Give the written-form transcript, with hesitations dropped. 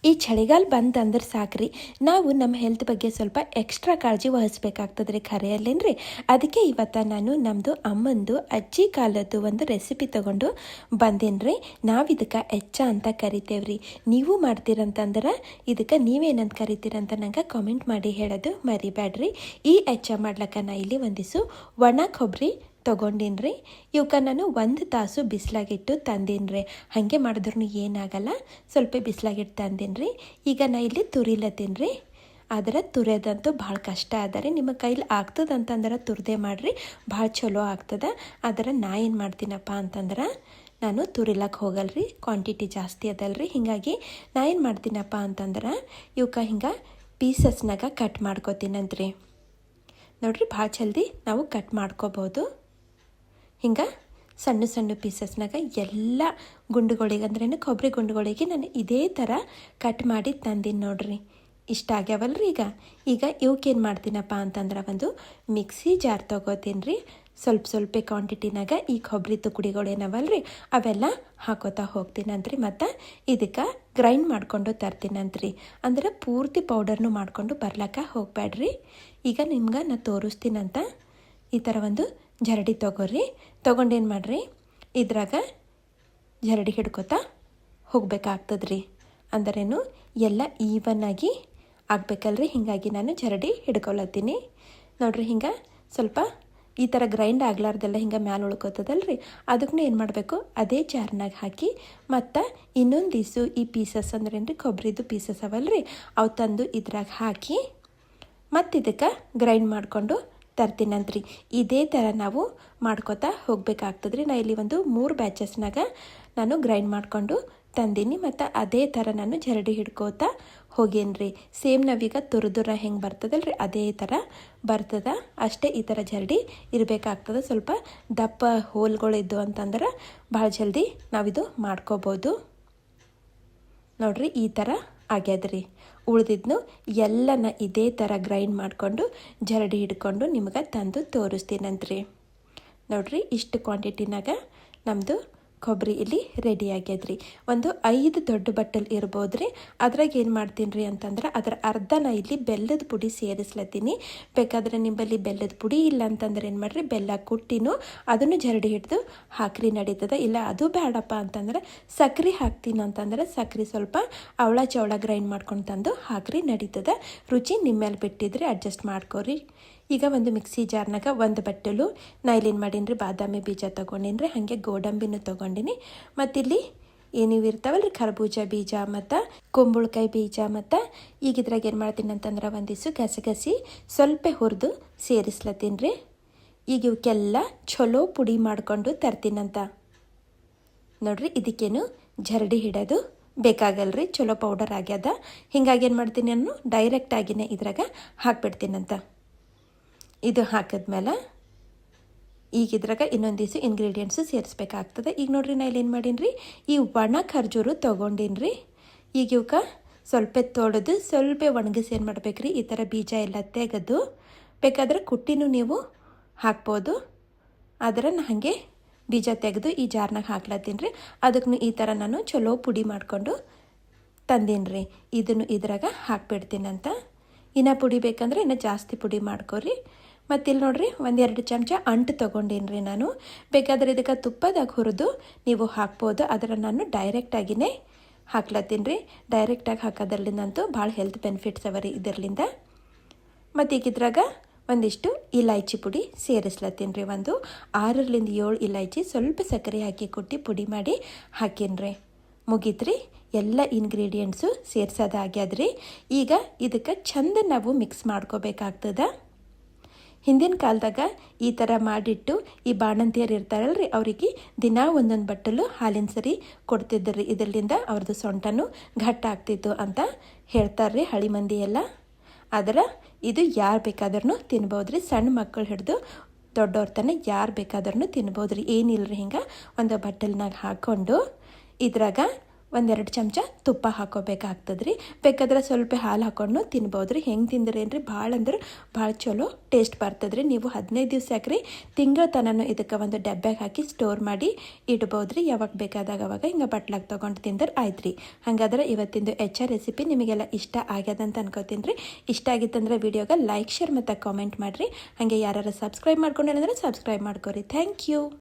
ಈ ಚಳಿಗಾಲ ಬಂತಂದ್ರೆ ಸಾಕ್ರಿ ನಾವು ನಮ್ಮ ಹೆಲ್ತ್ ಬಗ್ಗೆ ಸ್ವಲ್ಪ ಎಕ್ಸ್ಟ್ರಾ ಕಾಳಜಿ ವಹಿಸ್ಬೇಕಾಗ್ತದೆ ರೀ ಖರೆಯಲ್ಲೇನ್ರಿ. ಅದಕ್ಕೆ ಇವತ್ತು ನಾನು ನಮ್ಮದು ಅಮ್ಮಂದು ಅಜ್ಜಿ ಕಾಲದ್ದು ಒಂದು ರೆಸಿಪಿ ತೊಗೊಂಡು ಬಂದೀನಿ ರೀ. ನಾವು ಇದಕ್ಕೆ ಎಚ್ಚ ಅಂತ ಕರಿತೇವ್ರಿ. ನೀವು ಮಾಡ್ತೀರಂತಂದ್ರೆ ಇದಕ್ಕೆ ನೀವೇನಂತ ಕರಿತೀರಂತ ನಂಗೆ ಕಾಮೆಂಟ್ ಮಾಡಿ ಹೇಳೋದು ಮರಿಬೇಡ್ರಿ. ಈ ಎಚ್ಚ ಮಾಡ್ಲಕ್ಕ ನಾ ಇಲ್ಲಿ ಒಂದಿಸು ಒಣ ಕೊಬ್ಬರಿ ತೊಗೊಂಡಿನಿ ರೀ. ಇವಕ್ಕೆ ನಾನು 1 ತಾಸು ಬಿಸಿಲಾಗಿಟ್ಟು ತಂದೀನಿ ರೀ. ಹಾಗೆ ಮಾಡಿದ್ರೂ ಏನಾಗಲ್ಲ, ಸ್ವಲ್ಪ ಬಿಸಿಲಾಗಿಟ್ಟು ತಂದೀನಿ ರೀ. ಈಗ ನಾ ಇಲ್ಲಿ ತುರಿಲತ್ತೀನಿ ರೀ. ಆದರೆ ತುರಿಯೋದಂತೂ ಭಾಳ ಕಷ್ಟ ಅದ ರೀ. ನಿಮ್ಮ ಕೈಲಿ ಆಗ್ತದಂತಂದ್ರೆ ತುರಿದೇ ಮಾಡಿರಿ, ಭಾಳ ಚಲೋ ಆಗ್ತದೆ. ಆದರೆ ನಾ ಏನು ಮಾಡ್ತೀನಪ್ಪ ಅಂತಂದ್ರೆ ನಾನು ತುರಿಲಕ್ಕೆ ಹೋಗಲ್ರಿ, ಕ್ವಾಂಟಿಟಿ ಜಾಸ್ತಿ ಅದಲ್ರಿ. ಹೀಗಾಗಿ ನಾ ಏನು ಮಾಡ್ತೀನಪ್ಪ ಅಂತಂದ್ರೆ ಇವಕ್ಕೆ ಹಿಂಗೆ ಪೀಸಸ್ನಾಗ ಕಟ್ ಮಾಡ್ಕೋತೀನಂತ್ರಿ. ನೋಡಿರಿ, ಭಾಳ ಜಲ್ದಿ ನಾವು ಕಟ್ ಮಾಡ್ಕೋಬೋದು. ಹಿಂಗೆ ಸಣ್ಣ ಸಣ್ಣ ಪೀಸಸ್ನಾಗ ಎಲ್ಲ ಗುಂಡುಗಳಿಗೆ ಅಂದ್ರೆ ಕೊಬ್ಬರಿ ಗುಂಡುಗಳಿಗೆ ನಾನು ಇದೇ ಥರ ಕಟ್ ಮಾಡಿ ತಂದೀನಿ ನೋಡ್ರಿ. ಇಷ್ಟ ಆಗ್ಯಾವಲ್ರಿ. ಈಗ ಇವಕ್ಕೇನು ಮಾಡ್ತೀನಪ್ಪ ಅಂತಂದ್ರೆ ಒಂದು ಮಿಕ್ಸಿ ಜಾರ್ ತೊಗೋತೀನಿ ರೀ. ಸ್ವಲ್ಪ ಕ್ವಾಂಟಿಟಿನಾಗ ಈ ಕೊಬ್ಬರಿ ತುಕಡಿಗಳೇನವಲ್ರಿ ಅವೆಲ್ಲ ಹಾಕೋತಾ ಹೋಗ್ತೀನಂತ್ರಿ. ಮತ್ತು ಇದಕ್ಕೆ ಗ್ರೈಂಡ್ ಮಾಡ್ಕೊಂಡು ತರ್ತೀನಂತ್ರಿ. ಅಂದ್ರೆ ಪೂರ್ತಿ ಪೌಡರ್ನು ಮಾಡ್ಕೊಂಡು ಬರ್ಲಕ್ಕ ಹೋಗಬೇಡ್ರಿ. ಈಗ ನಿಮ್ಗೆ ನಾನು ತೋರಿಸ್ತೀನಂತ ಈ ಥರ ಒಂದು ಜರಡಿ ತೊಗೊಂಡೇನು ಮಾಡಿರಿ, ಇದ್ರಾಗ ಜರಡಿ ಹಿಡ್ಕೊತಾ ಹೋಗ್ಬೇಕಾಗ್ತದ್ರಿ. ಅಂದ್ರೇನು ಎಲ್ಲ ಈವನ್ನಾಗಿ ಆಗ್ಬೇಕಲ್ರಿ. ಹೀಗಾಗಿ ನಾನು ಜರಡಿ ಹಿಡ್ಕೊಳತ್ತೀನಿ ನೋಡ್ರಿ. ಹಿಂಗೆ ಸ್ವಲ್ಪ ಈ ಥರ ಗ್ರೈಂಡ್ ಆಗ್ಲಾರ್ದೆಲ್ಲ ಹಿಂಗೆ ಮ್ಯಾಲೆ ಉಳ್ಕೋತದಲ್ರಿ, ಅದಕ್ಕೂ ಏನು ಮಾಡಬೇಕು, ಅದೇ ಜಾರ್ನಾಗ ಹಾಕಿ ಮತ್ತು ಇನ್ನೊಂದಿಸು ಈ ಪೀಸಸ್ ಅಂದ್ರೇನು ಕೊಬ್ಬರಿದು ಪೀಸಸ್ ಅವಲ್ರಿ ಅವು ತಂದು ಇದ್ರಾಗ ಹಾಕಿ ಮತ್ತು ಇದಕ್ಕೆ ಗ್ರೈಂಡ್ ಮಾಡಿಕೊಂಡು ತರ್ತೀನಂತ್ರಿ. ಇದೇ ಥರ ನಾವು ಮಾಡ್ಕೋತಾ ಹೋಗ್ಬೇಕಾಗ್ತದ್ರಿ. ನಾ ಇಲ್ಲಿ ಒಂದು 3 ಬ್ಯಾಚಸ್ನಾಗ ನಾನು ಗ್ರೈಂಡ್ ಮಾಡಿಕೊಂಡು ತಂದೀನಿ. ಮತ್ತು ಅದೇ ಥರ ನಾನು ಜರಡಿ ಹಿಡ್ಕೋತಾ ಹೋಗೇನ್ರಿ. ಸೇಮ್ ನಾವೀಗ ತುರಿದುರ ಹೆಂಗೆ ಬರ್ತದಲ್ರಿ ಅದೇ ಥರ ಬರ್ತದ. ಅಷ್ಟೇ ಈ ಥರ ಜರಡಿ ಇರಬೇಕಾಗ್ತದೆ. ಸ್ವಲ್ಪ ದಪ್ಪ ಹೋಲ್ಗಳಿದ್ದು ಅಂತಂದ್ರೆ ಭಾಳ ಜಲ್ದಿ ನಾವಿದು ಮಾಡ್ಕೋಬೋದು. ನೋಡ್ರಿ, ಈ ಥರ ಆಗ್ಯದ್ರಿ. ಉಳಿದಿದ್ನು ಎಲ್ಲನ ಇದೇ ಥರ ಗ್ರೈಂಡ್ ಮಾಡಿಕೊಂಡು ಜರಡಿ ಹಿಡ್ಕೊಂಡು ನಿಮ್ಗೆ ತಂದು ತೋರಿಸ್ತೀನಂತ್ರಿ. ನೋಡ್ರಿ, ಇಷ್ಟು ಕ್ವಾಂಟಿಟಿನಾಗ ನಮ್ಮದು ಕೊಬ್ಬರಿ ಇಲ್ಲಿ ರೆಡಿ ಆಗ್ಯದ್ರಿ. ಒಂದು 5 ದೊಡ್ಡ ಬಟ್ಟಲು ಇರ್ಬೋದು ರೀ. ಅದ್ರಾಗ ಏನು ಮಾಡ್ತೀನಿ ರೀ ಅಂತಂದ್ರೆ ಅದರ ಅರ್ಧ ನಾ ಇಲ್ಲಿ ಬೆಲ್ಲದ ಪುಡಿ ಸೇರಿಸ್ಲತ್ತೀನಿ. ಬೇಕಾದರೆ ನಿಮ್ಮಲ್ಲಿ ಬೆಲ್ಲದ ಪುಡಿ ಇಲ್ಲ ಅಂತಂದ್ರೆ ಏನು ಮಾಡಿರಿ, ಬೆಲ್ಲ ಕುಟ್ಟಿನೂ ಅದನ್ನು ಜರಡಿ ಹಿಡಿದು ಹಾಕ್ರಿ ನಡೀತದೆ. ಇಲ್ಲ ಅದು ಬೇಡಪ್ಪ ಅಂತಂದ್ರೆ ಸಕ್ರೆ ಹಾಕ್ತೀನಿ ಅಂತಂದ್ರೆ ಸಕ್ರೆ ಸ್ವಲ್ಪ ಅವಳ ಚವಳ ಗ್ರೈಂಡ್ ಮಾಡ್ಕೊಂಡು ತಂದು ಹಾಕ್ರಿ ನಡೀತದೆ. ರುಚಿ ನಿಮ್ಮ ಮೇಲೆ ಬಿಟ್ಟಿದ್ರೆ ಅಡ್ಜಸ್ಟ್ ಮಾಡ್ಕೋರಿ. ಈಗ ಒಂದು ಮಿಕ್ಸಿ ಜಾರ್ನಾಗ 1 ಬಟ್ಟಲು ನಾ ಇಲ್ಲೇನು ಮಾಡೀನಿ ರೀ, ಬಾದಾಮಿ ಬೀಜ ತೊಗೊಂಡೀನಿ ರೀ. ಹಾಗೆ ಗೋಡಂಬಿನೂ ತೊಗೊಂಡಿನಿ. ಮತ್ತಿಲ್ಲಿ ಏನಿವು ಇರ್ತಾವಲ್ರಿ ಕರ್ಬೂಜ ಬೀಜ ಮತ್ತು ಕುಂಬಳಕಾಯಿ ಬೀಜ. ಮತ್ತು ಈಗ ಇದ್ರಾಗ ಏನು ಮಾಡ್ತೀನಿ ಅಂತಂದ್ರೆ ಒಂದಿಷ್ಟು ಗಸಗಸಿ ಸ್ವಲ್ಪ ಹುರಿದು ಸೇರಿಸ್ಲತ್ತೀನಿ ರೀ. ಈಗ ಇವಕ್ಕೆಲ್ಲ ಚಲೋ ಪುಡಿ ಮಾಡಿಕೊಂಡು ತರ್ತೀನಂತ ನೋಡ್ರಿ. ಇದಕ್ಕೇನು ಜರಡಿ ಹಿಡೋದು ಬೇಕಾಗಲ್ರಿ, ಚಲೋ ಪೌಡರ್ ಆಗ್ಯದ. ಹಿಂಗಾಗಿ ಏನು ಮಾಡ್ತೀನಿ, ನಾನು ಡೈರೆಕ್ಟಾಗಿನೇ ಇದ್ರಾಗ ಹಾಕ್ಬಿಡ್ತೀನಂತ. ಇದು ಹಾಕಿದ್ಮೇಲೆ ಈಗ ಇದ್ರಾಗ ಇನ್ನೊಂದಿಷ್ಟು ಇಂಗ್ರೀಡಿಯೆಂಟ್ಸು ಸೇರಿಸ್ಬೇಕಾಗ್ತದೆ. ಈಗ ನೋಡ್ರಿ, ನಾ ಇಲ್ಲಿ ಏನು ಮಾಡೀನಿ ರೀ, ಈ ಒಣ ಖರ್ಜೂರು ತೊಗೊಂಡೀನಿ ರೀ. ಈಗ ಇವಕ್ಕೆ ಸ್ವಲ್ಪ ತೊಳೆದು ಸ್ವಲ್ಪ ಒಣಗಿಸಿ ಏನು ಮಾಡ್ಬೇಕ್ರಿ, ಈ ಥರ ಬೀಜ ಎಲ್ಲ ತೆಗೆದು ಬೇಕಾದ್ರೆ ಕುಟ್ಟಿನೂ ನೀವು ಹಾಕ್ಬೋದು. ಆದರೆ ನಾ ಹಾಗೆ ಬೀಜ ತೆಗೆದು ಈ ಜಾರ್ನಾಗ ಹಾಕ್ಲತ್ತೀನಿ ರೀ. ಅದಕ್ಕೂ ಈ ಥರ ನಾನು ಚಲೋ ಪುಡಿ ಮಾಡಿಕೊಂಡು ತಂದೀನಿ ರೀ. ಇದನ್ನು ಇದ್ರಾಗ ಹಾಕ್ಬಿಡ್ತೀನಂತ. ಇನ್ನು ಪುಡಿ ಬೇಕಂದ್ರೆ ಇನ್ನು ಜಾಸ್ತಿ ಪುಡಿ ಮಾಡ್ಕೊರಿ. ಮತ್ತು ಇಲ್ಲಿ ನೋಡ್ರಿ, 1-2 ಚಮಚ ಅಂಟು ತೊಗೊಂಡೀನಿ ರೀ ನಾನು. ಬೇಕಾದರೆ ಇದಕ್ಕೆ ತುಪ್ಪದಾಗ ಹುರಿದು ನೀವು ಹಾಕ್ಬೋದು. ಆದರೆ ನಾನು ಡೈರೆಕ್ಟಾಗಿಯೇ ಹಾಕ್ಲತ್ತೀನಿ ರೀ. ಡೈರೆಕ್ಟಾಗಿ ಹಾಕೋದ್ರಲ್ಲಿಂದಂತೂ ಭಾಳ ಹೆಲ್ತ್ ಬೆನಿಫಿಟ್ಸ್ ಅವ ರೀ ಇದರ್ಲಿಂದ. ಮತ್ತು ಈಗ ಇದ್ರಾಗ ಒಂದಿಷ್ಟು ಇಲೈಚಿ ಪುಡಿ ಸೇರಿಸ್ಲತ್ತೀನಿ ರೀ. ಒಂದು 6-7 ಇಲೈಚಿ ಸ್ವಲ್ಪ ಸಕ್ಕರೆ ಹಾಕಿ ಕುಟ್ಟಿ ಪುಡಿ ಮಾಡಿ ಹಾಕೀನಿ ರೀ. ಮುಗೀತ್ರಿ, ಎಲ್ಲ ಇಂಗ್ರೀಡಿಯೆಂಟ್ಸು ಸೇರ್ಸೋದಾಗ್ಯದ್ರಿ. ಈಗ ಇದಕ್ಕೆ ಚಂದ ನಾವು ಮಿಕ್ಸ್ ಮಾಡ್ಕೋಬೇಕಾಗ್ತದೆ. ಹಿಂದಿನ ಕಾಲದಾಗ ಈ ಥರ ಮಾಡಿಟ್ಟು ಈ ಬಾಣಂತಿಯರು ಇರ್ತಾರಲ್ರಿ, ಅವ್ರಿಗೆ ದಿನ ಒಂದೊಂದು ಬಟ್ಟಲು ಹಾಲಿನ ಸರಿ ಕೊಡ್ತಿದ್ರಿ. ಇದರಿಂದ ಅವ್ರದ್ದು ಸೊಂಟನೂ ಗಟ್ಟ ಆಗ್ತಿತ್ತು ಅಂತ ಹೇಳ್ತಾರೆ ರೀ ಹಳಿ ಮಂದಿ ಎಲ್ಲ. ಆದರೆ ಇದು ಯಾರು ಬೇಕಾದ್ರೂ ತಿನ್ಬೋದ್ರಿ. ಸಣ್ಣ ಮಕ್ಕಳು ಹಿಡಿದು ದೊಡ್ಡವ್ರ ತನಕ ಯಾರು ಬೇಕಾದ್ರೂ ತಿನ್ಬೋದ್ರಿ. ಏನಿಲ್ಲರಿ, ಹಿಂಗೆ ಒಂದು ಬಟ್ಟಲ್ನಾಗ ಹಾಕ್ಕೊಂಡು ಇದ್ರಾಗ 1-2 ಚಮಚ ತುಪ್ಪ ಹಾಕೋಬೇಕಾಗ್ತದೆ ರೀ. ಬೇಕಾದ್ರೆ ಸ್ವಲ್ಪ ಹಾಲು ಹಾಕೊಂಡು ತಿನ್ಬೋದು ರೀ. ಹೆಂಗೆ ತಿಂದ್ರಿ ಏನ್ರಿ ಭಾಳ ಅಂದ್ರೆ ಭಾಳ ಚಲೋ ಟೇಸ್ಟ್ ಬರ್ತದೆ ರೀ. ನೀವು 15 ದಿವಸ ಯಾಕ್ರಿ ತಿಂಗಳ ತನಕ ಇದಕ್ಕೆ ಒಂದು ಡಬ್ಬ್ಯಾಗ ಹಾಕಿ ಸ್ಟೋರ್ ಮಾಡಿ ಇಡ್ಬೋದು ರೀ. ಯಾವಾಗ ಬೇಕಾದಾಗ ಅವಾಗ ಹಿಂಗೆ ಬಟ್ಲಾಗ ತೊಗೊಂಡು ತಿಂದ್ರೆ ಆಯ್ತು ರೀ. ಹಾಗಾದ್ರೆ ಇವತ್ತಿಂದು ರೆಸಿಪಿ ನಿಮಗೆಲ್ಲ ಇಷ್ಟ ಆಗ್ಯದಂತ ಅನ್ಕೋತೀನಿ ರೀ. ಇಷ್ಟ ಆಗಿತ್ತಂದ್ರೆ ವಿಡಿಯೋಗೆ ಲೈಕ್ ಶೇರ್ ಮತ್ತು ಕಾಮೆಂಟ್ ಮಾಡಿರಿ. ಹಾಗೆ ಯಾರು ಸಬ್ಸ್ಕ್ರೈಬ್ ಮಾಡ್ಕೊಂಡಿಲ್ಲ ಅಂದರೆ ಸಬ್ಸ್ಕ್ರೈಬ್ ಮಾಡ್ಕೊರಿ. Thank you.